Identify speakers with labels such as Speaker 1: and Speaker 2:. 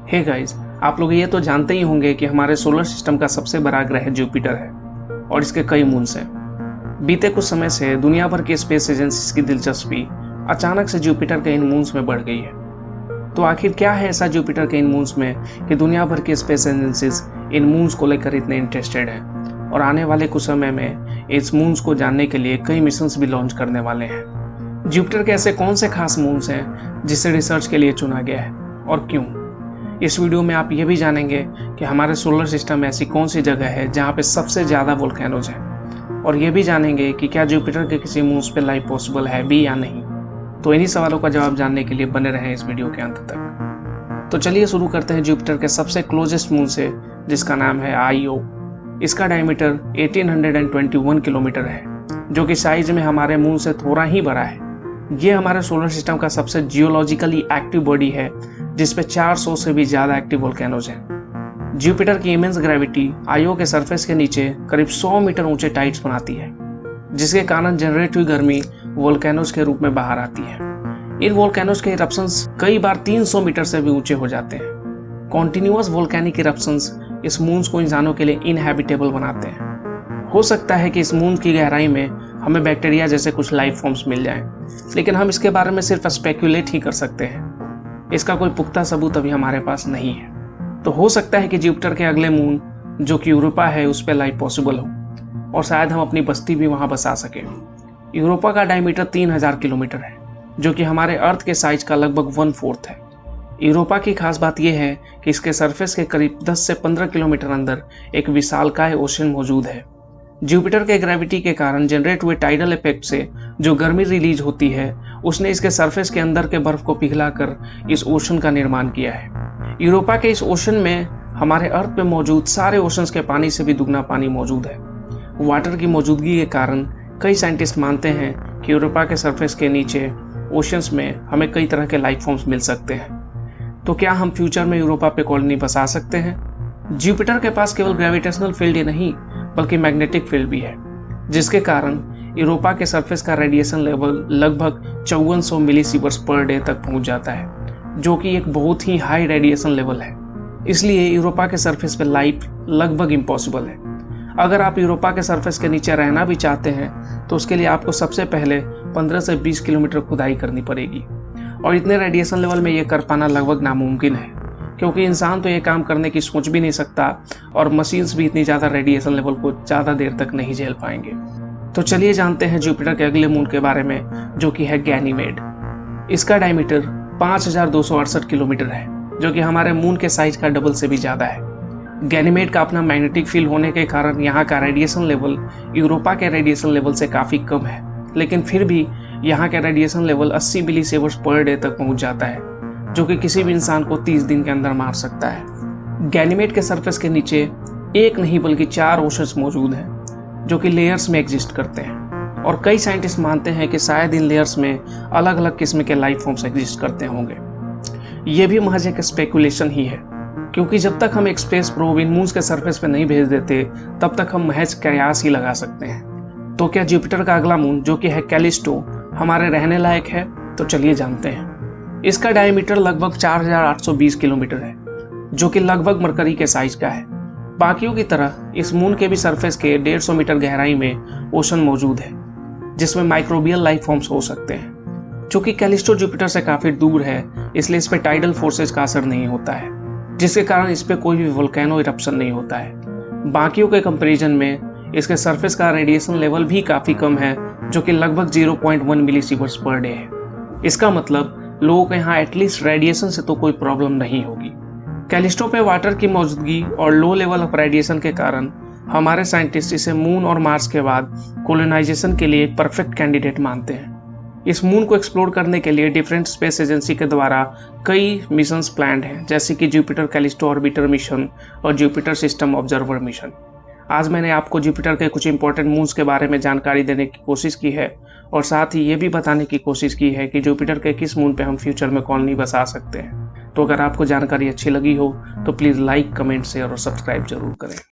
Speaker 1: Hey guys, आप लोग ये तो जानते ही होंगे कि हमारे सोलर सिस्टम का सबसे बड़ा ग्रह जुपिटर है और इसके कई मून्स हैं। बीते कुछ समय से दुनिया भर की स्पेस एजेंसीज की दिलचस्पी अचानक से जुपिटर के इन मून्स में बढ़ गई है। तो आखिर क्या है ऐसा जुपिटर के इन मून्स में कि दुनिया भर की स्पेस एजेंसीज इन मून्स को लेकर इतने इंटरेस्टेड हैं और आने वाले कुछ समय में इस मून्स को जानने के लिए कई मिशंस भी लॉन्च करने वाले हैं। जुपिटर के ऐसे कौन से खास मून्स हैं जिसे रिसर्च के लिए चुना गया है और क्यों? इस वीडियो में आप ये भी जानेंगे कि हमारे सोलर सिस्टम में ऐसी कौन सी जगह है जहाँ पे सबसे ज़्यादा वोल्केनोज हैं, और ये भी जानेंगे कि क्या जुपिटर के किसी मून्स पे लाइफ पॉसिबल है भी या नहीं। तो इन्हीं सवालों का जवाब जानने के लिए बने रहें इस वीडियो के अंत तक। तो चलिए शुरू करते हैं जुपिटर के सबसे क्लोजेस्ट मून से, जिसका नाम है आईओ। इसका डायमीटर 1821 किलोमीटर है, जो कि साइज में हमारे मून से थोड़ा ही बड़ा है। ये हमारे सोलर सिस्टम का सबसे जियोलॉजिकली एक्टिव बॉडी है, जिसपे 400 से भी ज़्यादा एक्टिव वोल्केनोज हैं। जुपिटर की इमेंस ग्रेविटी आईओ के सरफेस के नीचे करीब 100 मीटर ऊंचे टाइड्स बनाती है, जिसके कारण जनरेट हुई गर्मी वोल्केनोज के रूप में बाहर आती है। इन वोल्केनोज के इरप्शंस कई बार 300 मीटर से भी ऊंचे हो जाते हैं। कॉन्टिन्यूअस वोल्केनिक इरप्शंस इस मून्स को इंसानों के लिए इनहैबिटेबल बनाते हैं। हो सकता है कि इस मून की गहराई में हमें बैक्टीरिया जैसे कुछ लाइफ फॉर्म्स मिल जाएं, लेकिन हम इसके बारे में सिर्फ स्पेक्यूलेट ही कर सकते हैं। इसका कोई पुख्ता सबूत अभी हमारे पास नहीं है। तो हो सकता है कि जुपिटर के अगले मून, जो कि यूरोपा है, उस पर लाइफ पॉसिबल हो और शायद हम अपनी बस्ती भी वहां बसा सकें। यूरोपा का डायमीटर 3000 किलोमीटर है, जो कि हमारे अर्थ के साइज का लगभग 1/4 है। यूरोपा की खास बात यह है कि इसके सरफेस के करीब 10 से 15 किलोमीटर अंदर एक विशालकाय ओशन मौजूद है। जुपिटर के ग्रेविटी के कारण जनरेट हुए टाइडल इफेक्ट से जो गर्मी रिलीज होती है, उसने इसके सरफेस के अंदर के बर्फ को पिघलाकर इस ओशन का निर्माण किया है। यूरोपा के इस ओशन में हमारे अर्थ पे मौजूद सारे ओशंस के पानी से भी दुगना पानी मौजूद है। वाटर की मौजूदगी के कारण कई साइंटिस्ट मानते हैं कि यूरोपा के सरफेस के नीचे ओशंस में हमें कई तरह के लाइफ फॉर्म्स मिल सकते हैं। तो क्या हम फ्यूचर में यूरोपा पे कॉलोनी बसा सकते हैं? जुपिटर के पास केवल ग्रेविटेशनल फील्ड ही नहीं, बल्कि मैग्नेटिक फील्ड भी है, जिसके कारण यूरोपा के सरफेस का रेडिएशन लेवल लगभग 5400 मिलीसीवर्स पर डे तक पहुंच जाता है, जो कि एक बहुत ही हाई रेडिएशन लेवल है। इसलिए यूरोपा के सरफेस पे लाइफ लगभग इम्पॉसिबल है। अगर आप यूरोपा के सरफेस के नीचे रहना भी चाहते हैं, तो उसके लिए आपको सबसे पहले 15 से 20 किलोमीटर खुदाई करनी पड़ेगी, और इतने रेडिएशन लेवल में ये कर पाना लगभग नामुमकिन है, क्योंकि इंसान तो ये काम करने की सोच भी नहीं सकता और मशीन्स भी इतनी ज़्यादा रेडिएशन लेवल को ज़्यादा देर तक नहीं झेल पाएंगे। तो चलिए जानते हैं जुपिटर के अगले मून के बारे में, जो कि है गैनीमेड। इसका डायमीटर 5268 किलोमीटर है, जो कि हमारे मून के साइज का डबल से भी ज़्यादा है। गैनीमेड का अपना मैग्नेटिक फील्ड होने के कारण यहाँ का रेडिएशन लेवल यूरोपा के रेडिएशन लेवल से काफ़ी कम है, लेकिन फिर भी यहाँ का रेडिएशन लेवल 80 मिलीसीवर्स पर डे तक पहुँच जाता है, जो कि किसी भी इंसान को 30 दिन के अंदर मार सकता है। गैनीमेड के सरफेस के नीचे एक नहीं बल्कि 4 ओशंस मौजूद हैं, जो कि लेयर्स में एग्जिस्ट करते हैं, और कई साइंटिस्ट मानते हैं कि शायद इन लेयर्स में अलग अलग किस्म के लाइफ फॉर्म्स एग्जिस्ट करते होंगे। ये भी महज एक स्पेकुलेशन ही है, क्योंकि जब तक हम एक स्पेस प्रोब इन मून्स के सरफेस पे नहीं भेज देते, तब तक हम महज कयास ही लगा सकते हैं। तो क्या जुपिटर का अगला मून, जो कि है कैलिस्टो, हमारे रहने लायक है? तो चलिए जानते हैं। इसका डायमीटर लगभग 4820 किलोमीटर है, जो कि लगभग मरकरी के साइज का है। बाकियों की तरह इस मून के भी सरफेस के 150 मीटर गहराई में ओशन मौजूद है, जिसमें माइक्रोबियल लाइफ फॉर्म्स हो सकते हैं। चूंकि कैलिस्टो जुपिटर से काफी दूर है, इसलिए इस पे टाइडल फोर्सेज का असर नहीं होता है, जिसके कारण इस पे कोई भी वोल्केनो इरप्शन नहीं होता है। बाकियों के कंपैरिजन में इसके सरफेस का रेडिएशन लेवल भी काफी कम है, जो कि लगभग 0.1 मिलीसीवर्स पर डे है। इसका मतलब लोगों को यहाँ एटलीस्ट रेडिएशन से तो कोई प्रॉब्लम नहीं होगी। कैलिस्टो पे वाटर की मौजूदगी और लो लेवल ऑफ रेडिएशन के कारण हमारे साइंटिस्ट इसे मून और मार्स के बाद कोलोनाइजेशन के लिए एक परफेक्ट कैंडिडेट मानते हैं। इस मून को एक्सप्लोर करने के लिए डिफरेंट स्पेस एजेंसी के द्वारा कई मिशंस प्लान्ड हैं, जैसे कि जुपिटर कैलिस्टो ऑर्बिटर मिशन और जुपिटर सिस्टम ऑब्जर्वर मिशन। आज मैंने आपको जुपिटर के कुछ इंपॉर्टेंट मून्स के बारे में जानकारी देने की कोशिश की है, और साथ ही ये भी बताने की कोशिश की है कि जुपिटर के किस मून पे हम फ्यूचर में कॉलोनी बसा सकते हैं। तो अगर आपको जानकारी अच्छी लगी हो तो प्लीज़ लाइक, कमेंट, शेयर और सब्सक्राइब जरूर करें।